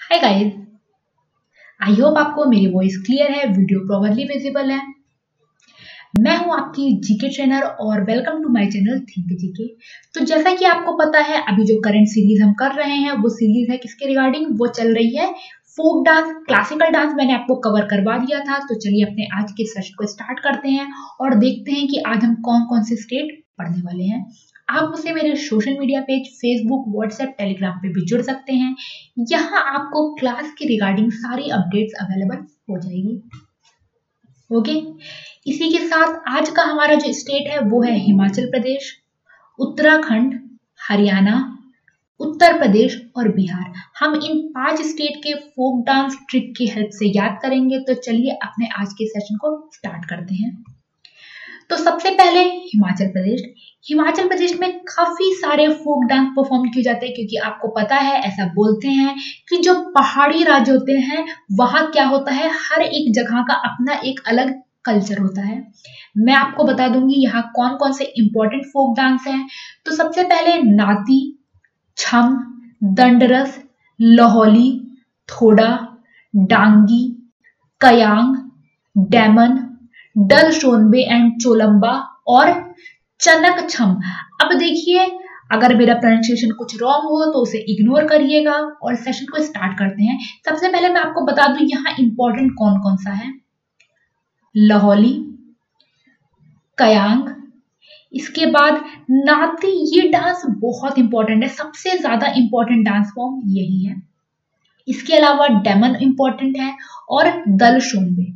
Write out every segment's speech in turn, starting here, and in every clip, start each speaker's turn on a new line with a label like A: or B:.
A: Hi guys, आई hope आपको मेरी voice clear है, वीडियो प्रॉपरली विजिबल है। मैं हूं आपकी जीके ट्रेनर और welcome to my channel think GK. तो जैसा कि आपको पता है, अभी जो करंट सीरीज हम कर रहे हैं वो सीरीज है किसके रिगार्डिंग, वो चल रही है फोक डांस, क्लासिकल डांस। मैंने आपको कवर करवा दिया था। तो चलिए अपने आज के सेशन को स्टार्ट करते हैं और देखते हैं कि आज हम कौन कौन से स्टेट पढ़ने वाले हैं। आप मुझसे मेरे social media page Facebook, WhatsApp, Telegram पे भी जुड़ सकते हैं। यहाँ आपको क्लास के रिगार्डिंग सारी अपडेट्स अवेलेबल हो जाएगी। ओके, इसी के साथ आज का हमारा जो स्टेट है वो है हिमाचल प्रदेश, उत्तराखंड, हरियाणा, उत्तर प्रदेश और बिहार। हम इन 5 स्टेट के फोक डांस ट्रिक की हेल्प से याद करेंगे। तो चलिए अपने आज के सेशन को स्टार्ट करते हैं। तो सबसे पहले हिमाचल प्रदेश। हिमाचल प्रदेश में काफी सारे फोक डांस परफॉर्म किए जाते हैं, क्योंकि आपको पता है, ऐसा बोलते हैं कि जो पहाड़ी राज्य होते हैं वहां क्या होता है, हर एक जगह का अपना एक अलग कल्चर होता है। मैं आपको बता दूंगी यहाँ कौन कौन से इंपॉर्टेंट फोक डांस हैं। तो सबसे पहले नाती, छम, दंडरस, लाहौली, थोड़ा, डांगी, कयांग, डेमन, डल शोनबे एंड चोलंबा और चनक छम। अब देखिए, अगर मेरा प्रोनाउंसिएशन कुछ रॉन्ग हो तो उसे इग्नोर करिएगा और सेशन को स्टार्ट करते हैं। सबसे पहले मैं आपको बता दूं यहाँ इंपॉर्टेंट कौन कौन सा है। लाहौली, कयांग, इसके बाद नाती। ये डांस बहुत इंपॉर्टेंट है, सबसे ज्यादा इंपॉर्टेंट डांस फॉर्म यही है। इसके अलावा डेमन इंपॉर्टेंट है और दल शोनबे।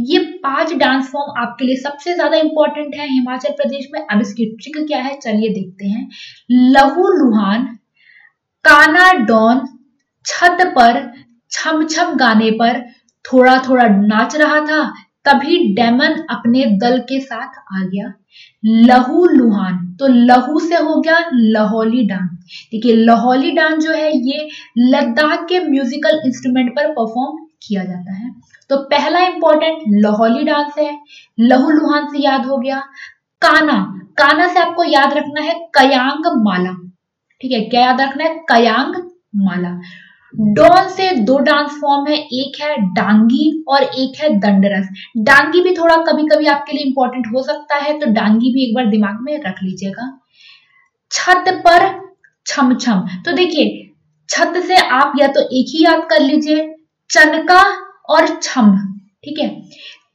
A: ये 5 डांस फॉर्म आपके लिए सबसे ज्यादा इंपॉर्टेंट है हिमाचल प्रदेश में। अब इसकी ट्रिक क्या है, चलिए देखते हैं। लहू लुहान, काना डॉन छत पर छम छम गाने पर थोड़ा थोड़ा नाच रहा था, तभी डेमन अपने दल के साथ आ गया। लहू लुहान, तो लहू से हो गया लाहौली डांस। देखिए, लाहौली डांस जो है ये लद्दाख के म्यूजिकल इंस्ट्रूमेंट पर परफॉर्म किया जाता है। तो पहला इंपॉर्टेंट लाहौली डांस है, लहू लुहान से याद हो गया। काना, काना से आपको याद रखना है कयांग माला। ठीक है, क्या याद रखना है, कयांग माला। डॉन से 2 डांस फॉर्म है, एक है डांगी और एक है दंडरस। डांगी भी थोड़ा कभी कभी आपके लिए इंपॉर्टेंट हो सकता है, तो डांगी भी एक बार दिमाग में रख लीजिएगा। छत पर छम छम, तो देखिए छत से आप या तो एक ही याद कर लीजिए, चनका और छम। ठीक है,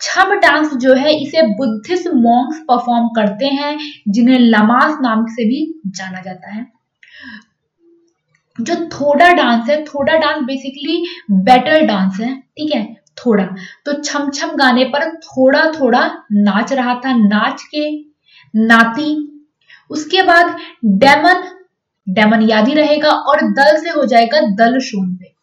A: छम डांस जो है इसे बुद्धिस्ट मॉन्क्स परफॉर्म करते हैं, जिन्हें लमास नाम से भी जाना जाता है। जो थोड़ा डांस है, थोड़ा डांस बेसिकली बैटल डांस है। ठीक है, थोड़ा, तो छम छम गाने पर थोड़ा थोड़ा नाच रहा था, नाच के नाती। उसके बाद डेमन, डेमन याद ही रहेगा, और दल से हो जाएगा दल शोनबे।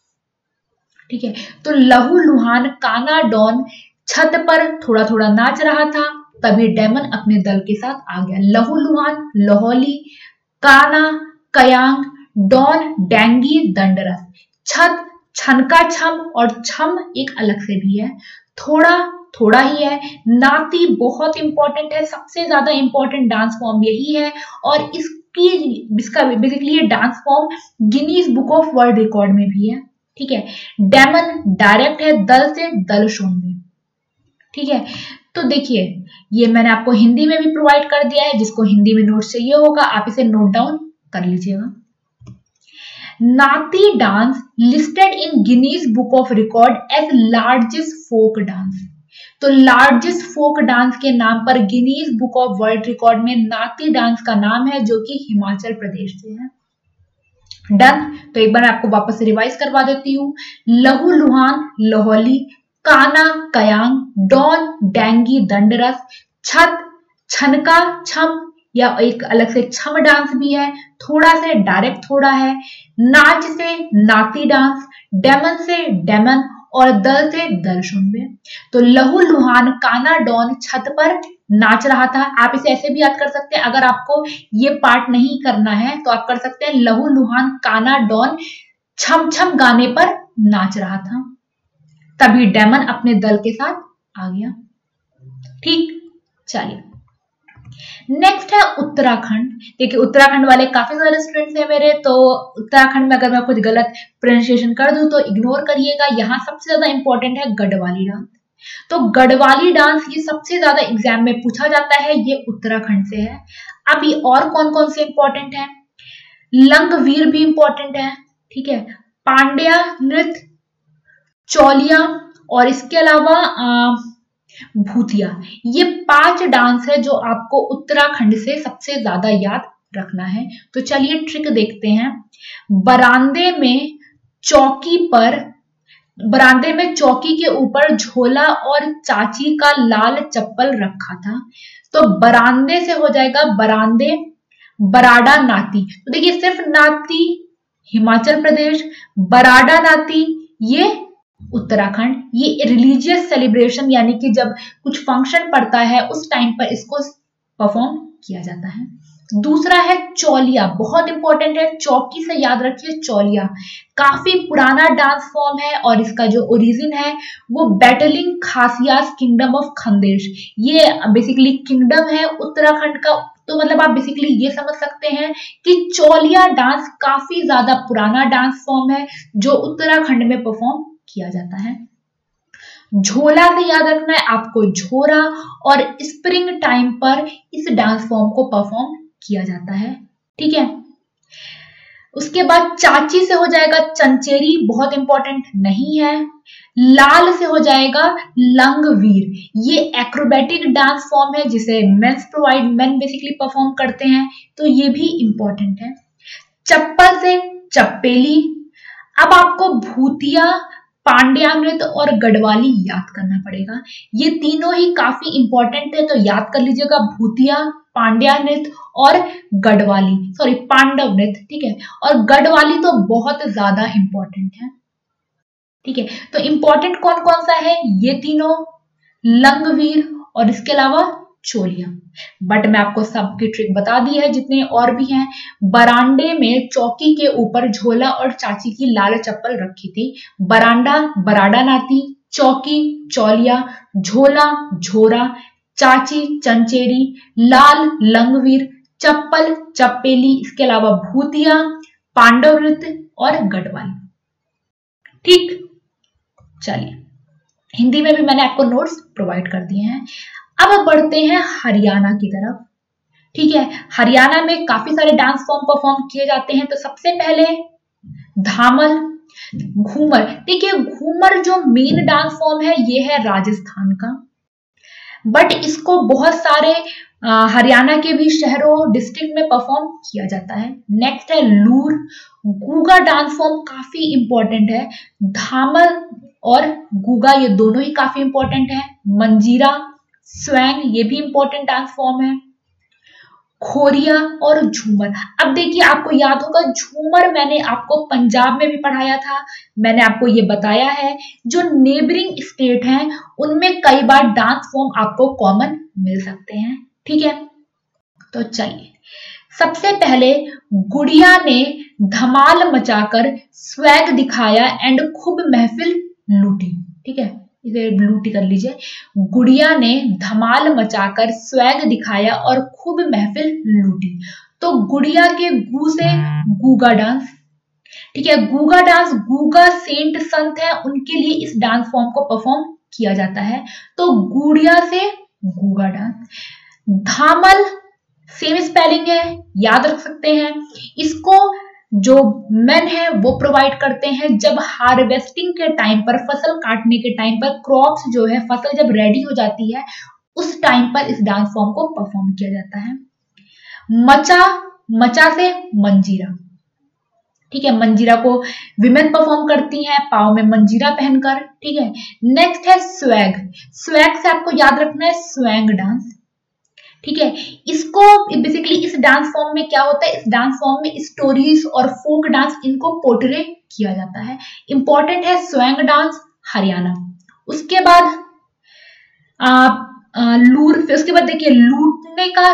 A: ठीक है, तो लहू लुहान, काना डॉन छत पर थोड़ा थोड़ा नाच रहा था, तभी डेमन अपने दल के साथ आ गया। लहू लुहान लाहौली, काना कयांग, डॉन डेंगी दंडरस, छत छनका छम और छम एक अलग से भी है, थोड़ा थोड़ा ही है। नाती बहुत इंपॉर्टेंट है, सबसे ज्यादा इंपॉर्टेंट डांस फॉर्म यही है, और इसका बेसिकली ये dance form Guinness book of world record में भी है। ठीक है, डेमन डायरेक्ट है दल से, दल शोनबे। ठीक है, तो देखिए ये मैंने आपको हिंदी में भी प्रोवाइड कर दिया है, जिसको हिंदी में नोट चाहिए होगा आप इसे नोट डाउन कर लीजिएगा। Nati dance listed in Guinness book of record as largest folk dance. तो लार्जेस्ट फोक डांस के नाम पर Guinness book of world record में नाती डांस का नाम है, जो कि हिमाचल प्रदेश से है। डन, तो एक बार आपको वापस से रिवाइज करवा देती हूँ। लहू लुहान लाहौली, काना कयांग, डॉन डेंगी दंडरस, छत छनका छम या एक अलग से छम डांस भी है, थोड़ा से डायरेक्ट थोड़ा है, नाच से नाती डांस, डेमन से डेमन और दल से दल शोनबे। तो लहू लुहान, काना डॉन छत पर नाच रहा था। आप इसे ऐसे भी याद कर सकते हैं, अगर आपको ये पार्ट नहीं करना है तो आप कर सकते हैं लहू लुहान काना डॉन छम छम गाने पर नाच रहा था, तभी डेमन अपने दल के साथ आ गया। ठीक, चलिए नेक्स्ट है उत्तराखंड। देखिए उत्तराखंड वाले काफी सारे स्टूडेंट्स हैं मेरे, तो उत्तराखंड में अगर मैं कुछ गलत प्रोनाउंसिएशन कर दूं तो इग्नोर करिएगा। यहाँ सबसे ज्यादा इंपॉर्टेंट है गढ़वाली डांस। तो गढ़वाली डांस ये सबसे ज्यादा एग्जाम में पूछा जाता है, ये उत्तराखंड से है। अब ये और कौन कौन से इंपॉर्टेंट है, लंगवीर भी इंपॉर्टेंट है, ठीक है, पांड्या नृत्य, चौलिया और इसके अलावा भूतिया। ये 5 डांस है जो आपको उत्तराखंड से सबसे ज्यादा याद रखना है। तो चलिए ट्रिक देखते हैं। बरामदे में चौकी के ऊपर झोला और चाची का लाल चप्पल रखा था। तो बरामदे से हो जाएगा बरामदे, बराडा नाती। तो देखिए सिर्फ नाती हिमाचल प्रदेश, बराडा नाती ये उत्तराखंड। ये रिलीजियस सेलिब्रेशन यानी कि जब कुछ फंक्शन पड़ता है उस टाइम पर इसको परफॉर्म किया जाता है। दूसरा है चौलिया, बहुत इंपॉर्टेंट है, चौकी से याद रखिए चौलिया। काफी पुराना डांस फॉर्म है और इसका जो ओरिजिन है वो बैटलिंग खासियास किंगडम ऑफ खंदेश, ये बेसिकली किंगडम है उत्तराखंड का। तो मतलब आप बेसिकली ये समझ सकते हैं कि चौलिया डांस काफी ज्यादा पुराना डांस फॉर्म है जो उत्तराखंड में परफॉर्म किया जाता है। झोला से याद रखना है आपको झोरा, और स्प्रिंग टाइम पर इस डांस फॉर्म को परफॉर्म किया जाता है, ठीक है। उसके बाद चाची से हो जाएगा चंचेरी, बहुत इंपॉर्टेंट नहीं है। लाल से हो जाएगा लंगवीर, ये एक्रोबैटिक डांस फॉर्म है जिसे मेन बेसिकली परफॉर्म करते हैं, तो ये भी इंपॉर्टेंट है। चप्पल से चप्पेली। अब आपको भूतिया, पांड्या नृत्य और गढ़वाली याद करना पड़ेगा। ये तीनों ही काफी इंपॉर्टेंट है, तो याद कर लीजिएगा भूतिया, पांड्या नृत्य और गढ़वाली, सॉरी पांडव नृत्य, ठीक है। और गढ़वाली तो बहुत ज्यादा इंपॉर्टेंट है, ठीक है। तो इंपॉर्टेंट कौन कौन सा है, ये तीनों, लंगवीर और इसके अलावा चोलिया। बट मैं आपको सबकी ट्रिक बता दी है जितने और भी हैं। बरांडे में चौकी के ऊपर झोला और चाची की लाल चप्पल रखी थी। बरांडा बराडा नाती, चौकी चौलिया, झोला झोरा, चाची चंचेरी, लाल लंगवीर, चप्पल चप्पेली, इसके अलावा भूतिया, पांडव नृत्य और गढ़वाली, ठीक। चलिए हिंदी में भी मैंने आपको नोट्स प्रोवाइड कर दिए हैं। अब बढ़ते हैं हरियाणा की तरफ, ठीक है। हरियाणा में काफी सारे डांस फॉर्म परफॉर्म किए जाते हैं। तो सबसे पहले धामल, घूमर। देखिए घूमर जो मेन डांस फॉर्म है ये है राजस्थान का, बट इसको बहुत सारे हरियाणा के भी शहरों डिस्ट्रिक्ट में परफॉर्म किया जाता है। नेक्स्ट है लूर, गूगा डांस फॉर्म काफी इंपॉर्टेंट है। धामल और गूगा ये दोनों ही काफी इंपॉर्टेंट है। मंजीरा, स्वैंग ये भी इंपॉर्टेंट डांस फॉर्म है। खोरिया और झूमर। अब देखिए आपको याद होगा झूमर मैंने आपको पंजाब में भी पढ़ाया था। मैंने आपको ये बताया है जो नेबरिंग स्टेट हैं उनमें कई बार डांस फॉर्म आपको कॉमन मिल सकते हैं, ठीक है। तो चलिए सबसे पहले गुड़िया ने धमाल मचाकर स्वैग दिखाया एंड खूब महफिल लूटी, ठीक है, इसे लूटी कर लीजिए। गुड़िया ने धमाल मचाकर स्वैग दिखाया और खूब महफिल लूटी। तो गुड़िया के गू से गूगा डांस, ठीक है। गूगा डांस, गूगा सेंट संत है उनके लिए इस डांस फॉर्म को परफॉर्म किया जाता है। तो गुड़िया से गूगा डांस। धामल सेम स्पेलिंग है, याद रख सकते हैं। इसको जो मेन है वो प्रोवाइड करते हैं जब हार्वेस्टिंग के टाइम पर, फसल काटने के टाइम पर, क्रॉप्स जो है फसल जब रेडी हो जाती है उस टाइम पर इस डांस फॉर्म को परफॉर्म किया जाता है। मचा, मचा से मंजीरा, ठीक है। मंजीरा को विमेन परफॉर्म करती हैं पाँव में मंजीरा पहनकर, ठीक है। नेक्स्ट है स्वैग। स्वैग से आपको याद रखना है स्वैंग डांस, ठीक है। इसको बेसिकली इस डांस फॉर्म में क्या होता है, इस डांस फॉर्म में स्टोरीज और फोक डांस इनको पोर्ट्रे किया जाता है। इंपॉर्टेंट है स्वैंग डांस हरियाणा। उसके बाद लूर, फिर उसके बाद देखिए लूटने का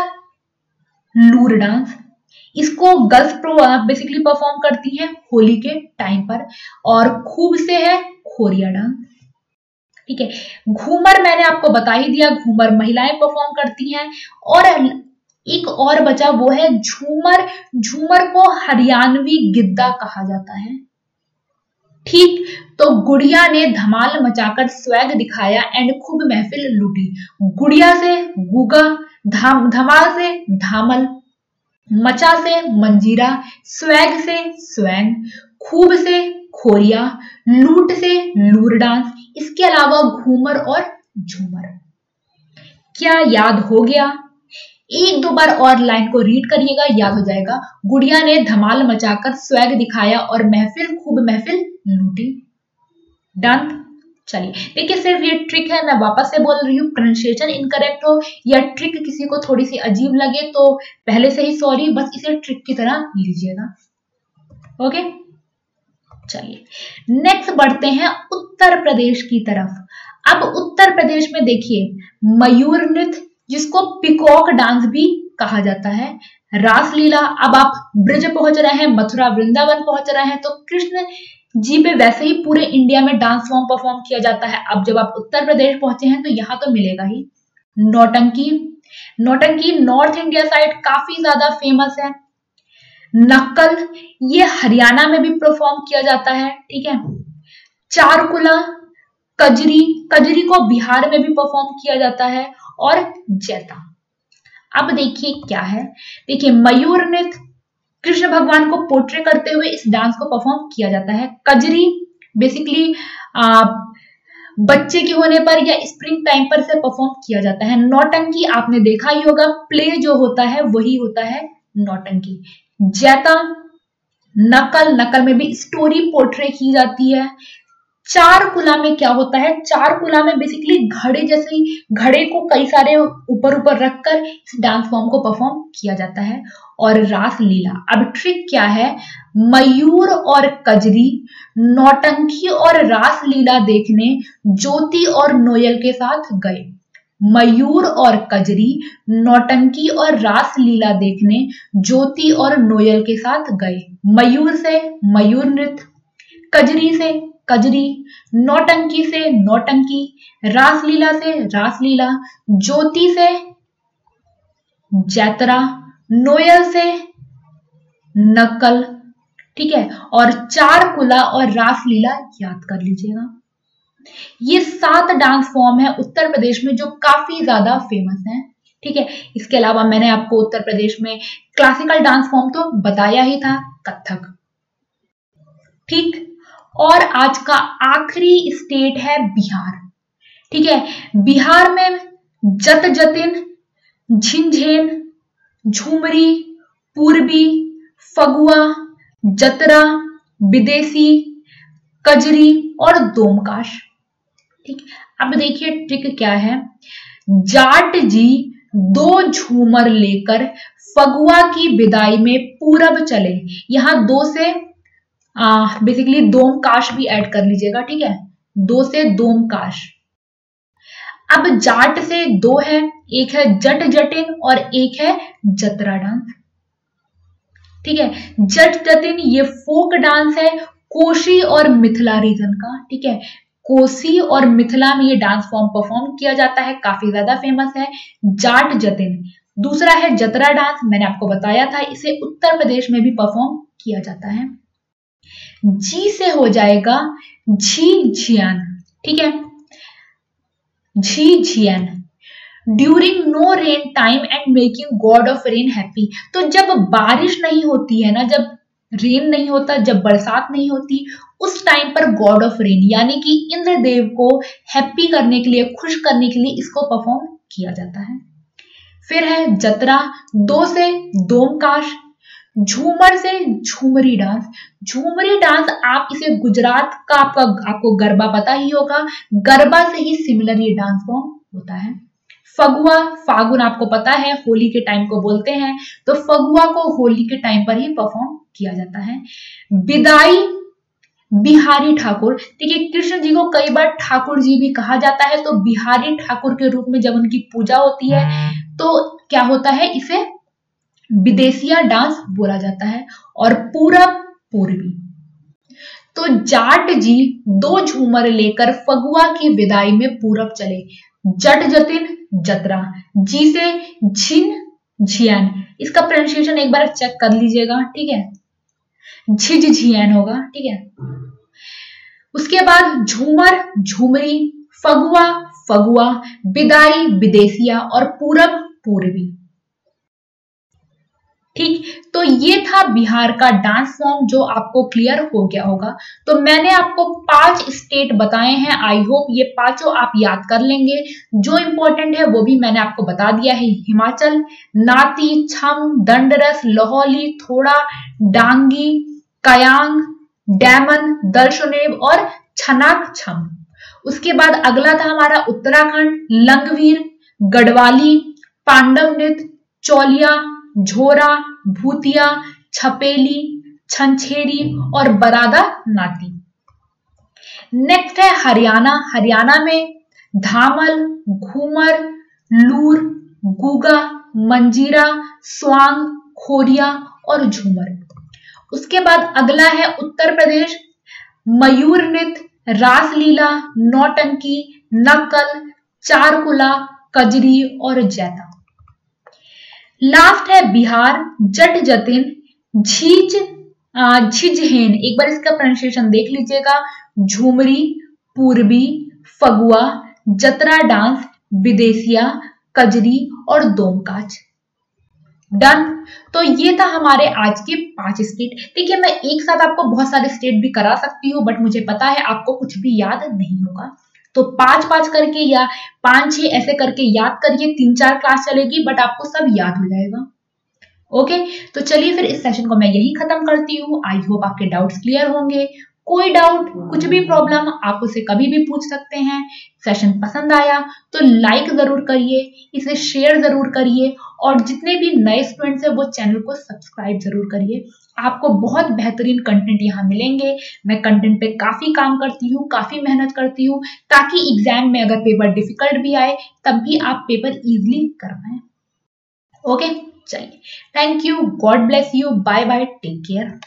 A: लूर डांस। इसको गर्ल्स बेसिकली परफॉर्म करती हैं होली के टाइम पर। और खूब से है खोरिया डांस, ठीक है। घूमर मैंने आपको बता ही दिया, घूमर महिलाएं परफॉर्म करती हैं। और एक और बचा, वो है झूमर। झूमर को हरियाणवी गिद्दा कहा जाता है। ठीक, तो गुड़िया ने धमाल मचाकर स्वैग दिखाया एंड खूब महफिल लूटी। गुड़िया से गुगा, धमाल से धामल, मचा से मंजीरा, स्वैग से स्वैंग, खूब से खोरिया, लूट से लूर डांस, इसके अलावा घूमर और झूमर। क्या याद हो गया? एक दो बार और लाइन को रीड करिएगा, याद हो जाएगा। गुड़िया ने धमाल मचाकर स्वैग दिखाया और महफिल खूब महफिल लूटी। डन। चलिए देखिए, सिर्फ ये ट्रिक है, मैं वापस से बोल रही हूँ। प्रोनाउंसिएशन इनकरेक्ट हो या ट्रिक किसी को थोड़ी सी अजीब लगे तो पहले से ही सॉरी, बस इसे ट्रिक की तरह लीजिएगा। ओके, चलिए नेक्स्ट बढ़ते हैं उत्तर प्रदेश की तरफ। अब उत्तर प्रदेश में देखिए मयूर नृत्य, जिसको पिकॉक डांस भी कहा जाता है, रासलीला। अब आप ब्रज पहुंच रहे हैं, मथुरा वृंदावन पहुंच रहे हैं, तो कृष्ण जी पे वैसे ही पूरे इंडिया में डांस फॉर्म परफॉर्म किया जाता है। अब जब आप उत्तर प्रदेश पहुंचे हैं तो यहाँ तो मिलेगा ही नौटंकी। नौटंकी नॉर्थ इंडिया साइड काफी ज्यादा फेमस है। नक्कल, ये हरियाणा में भी परफॉर्म किया जाता है। ठीक है, चारकुला, कजरी, कजरी को बिहार में भी परफॉर्म किया जाता है, और जैता। अब देखिए क्या है, देखिए मयूर नृत्य, कृष्ण भगवान को पोर्ट्रे करते हुए इस डांस को परफॉर्म किया जाता है। कजरी बेसिकली बच्चे के होने पर या स्प्रिंग टाइम पर से परफॉर्म किया जाता है। नौटंकी आपने देखा ही होगा, प्ले जो होता है वही होता है नौटंकी। जैता, नकल, नकल में भी स्टोरी पोर्ट्रे की जाती है। चारकुला में क्या होता है, चारकुला में बेसिकली घड़े जैसे ही, घड़े को कई सारे ऊपर ऊपर रखकर इस डांस फॉर्म को परफॉर्म किया जाता है। और रासलीला, अब ट्रिक क्या है, मयूर और कजरी, नौटंकी और रासलीला देखने ज्योति और नोयल के साथ गए। मयूर और कजरी, नौटंकी और रासलीला देखने ज्योति और नोयल के साथ गए। मयूर से मयूर नृत्य, कजरी से कजरी, नौटंकी से नौटंकी, रासलीला से रासलीला, ज्योति से जैतरा, नोयल से नकल। ठीक है, और चारकुला और रासलीला याद कर लीजिएगा। ये 7 डांस फॉर्म है उत्तर प्रदेश में जो काफी ज्यादा फेमस हैं। ठीक है, इसके अलावा मैंने आपको उत्तर प्रदेश में क्लासिकल डांस फॉर्म तो बताया ही था, कथक। ठीक, और आज का आखिरी स्टेट है बिहार। ठीक है, बिहार में जत जतिन, झिंझेन, झूमरी, पूर्वी, फगुआ, जतरा, विदेशी, कजरी और दोमकाश। ठीक, अब देखिए ट्रिक क्या है। जाट जी 2 झूमर लेकर फगुआ की विदाई में पूरब चले। यहां 2 से बेसिकली दोमकाश भी ऐड कर लीजिएगा। ठीक है, 2 से दोमकाश। अब जाट से 2 है, एक है जट जटिन और एक है जतरा डांस। ठीक है, जट जटिन ये फोक डांस है कोशी और मिथिला रीजन का। ठीक है, कोसी और मिथिला में ये डांस फॉर्म परफॉर्म किया जाता है, काफी ज्यादा फेमस है जाट जतिन। दूसरा है जतरा डांस, मैंने आपको बताया था, इसे उत्तर प्रदेश में भी परफॉर्म किया जाता है। जी से हो जाएगा झी झियान। ठीक है, झी झियान, during no rain time and making god of rain happy. तो जब बारिश नहीं होती है ना, जब रेन नहीं होता, जब बरसात नहीं होती, उस टाइम पर गॉड ऑफ रेन यानी कि इंद्रदेव को हैप्पी करने के लिए, खुश करने के लिए इसको परफॉर्म किया जाता है। फिर है जतरा, 2 से दोमकाश, झूमर से झूमरी डांस। झूमरी डांस आप इसे गुजरात का आपको गरबा पता ही होगा, गरबा से ही सिमिलर ये डांस फॉर्म होता है। फगुआ, फागुन आपको पता है होली के टाइम को बोलते हैं, तो फगुआ को होली के टाइम पर ही परफॉर्म किया जाता है। विदाई, बिहारी ठाकुर। देखिए कृष्ण जी को कई बार ठाकुर जी भी कहा जाता है, तो बिहारी ठाकुर के रूप में जब उनकी पूजा होती है तो क्या होता है, इसे विदेशिया डांस बोला जाता है। और पूरब, पूर्वी। तो जाट जी 2 झूमर लेकर फगुआ की विदाई में पूरब चले। जट जतिन जतरा, जी से झिन झियान, इसका प्रोनाउंसिएशन एक बार चेक कर लीजिएगा, ठीक है, झिझियान होगा, ठीक है। उसके बाद झूमर, झूमरी, फगुआ, फगुआ, बिदाई, विदेसिया और पूरब, पूर्वी। ठीक, तो ये था बिहार का डांस फॉर्म जो आपको क्लियर हो गया होगा। तो मैंने आपको 5 स्टेट बताए हैं, आई होप ये पांचों आप याद कर लेंगे। जो इंपॉर्टेंट है वो भी मैंने आपको बता दिया है, हिमाचल, नाती, छम, दंडरस, लाहौली, थोड़ा, डांगी, कयांग, डैमन, दलशुनेब और छनाक छम। उसके बाद अगला था हमारा उत्तराखंड, लंगवीर, गढ़वाली, पांडव नृत्य, चौलिया, झोरा, भूतिया, छपेली, छंछेरी और बरादा नाती। नेक्स्ट है हरियाणा, हरियाणा में धामल, घूमर, लूर, गुगा, मंजीरा, स्वांग, खोरिया और झूमर। उसके बाद अगला है उत्तर प्रदेश, मयूर नृत्य, रासलीला, नौटंकी, नक्कल, चारकुला, कजरी और जैता। लास्ट है बिहार, जट जतिन, झीज, झिझहेन, एक बार इसका प्रोनाउंसिएशन देख लीजिएगा, झूमरी, पूर्वी, फगुआ, जतरा डांस, विदेसिया, कजरी और दोमकाच। डन। तो ये था हमारे आज के 5 स्टेट। देखिए मैं एक साथ आपको बहुत सारे स्टेट भी करा सकती हूँ, बट मुझे पता है आपको कुछ भी याद नहीं होगा, तो 5-5 करके या 5-6 ऐसे करके याद करिए। 3-4 क्लास चलेगी बट आपको सब याद हो जाएगा। ओके, तो चलिए फिर इस सेशन को मैं यही खत्म करती हूँ। आई होप आपके डाउट्स क्लियर होंगे। कोई डाउट, कुछ भी प्रॉब्लम आप उसे कभी भी पूछ सकते हैं। सेशन पसंद आया तो लाइक जरूर करिए, इसे शेयर जरूर करिए और जितने भी नए स्टूडेंट्स हैं वो चैनल को सब्सक्राइब जरूर करिए। आपको बहुत बेहतरीन कंटेंट यहाँ मिलेंगे। मैं कंटेंट पे काफी काम करती हूँ, काफी मेहनत करती हूँ, ताकि एग्जाम में अगर पेपर डिफिकल्ट भी आए तब भी आप पेपर इजीली कर पाए। ओके, चलिए, thank you, god bless you, bye bye, take care.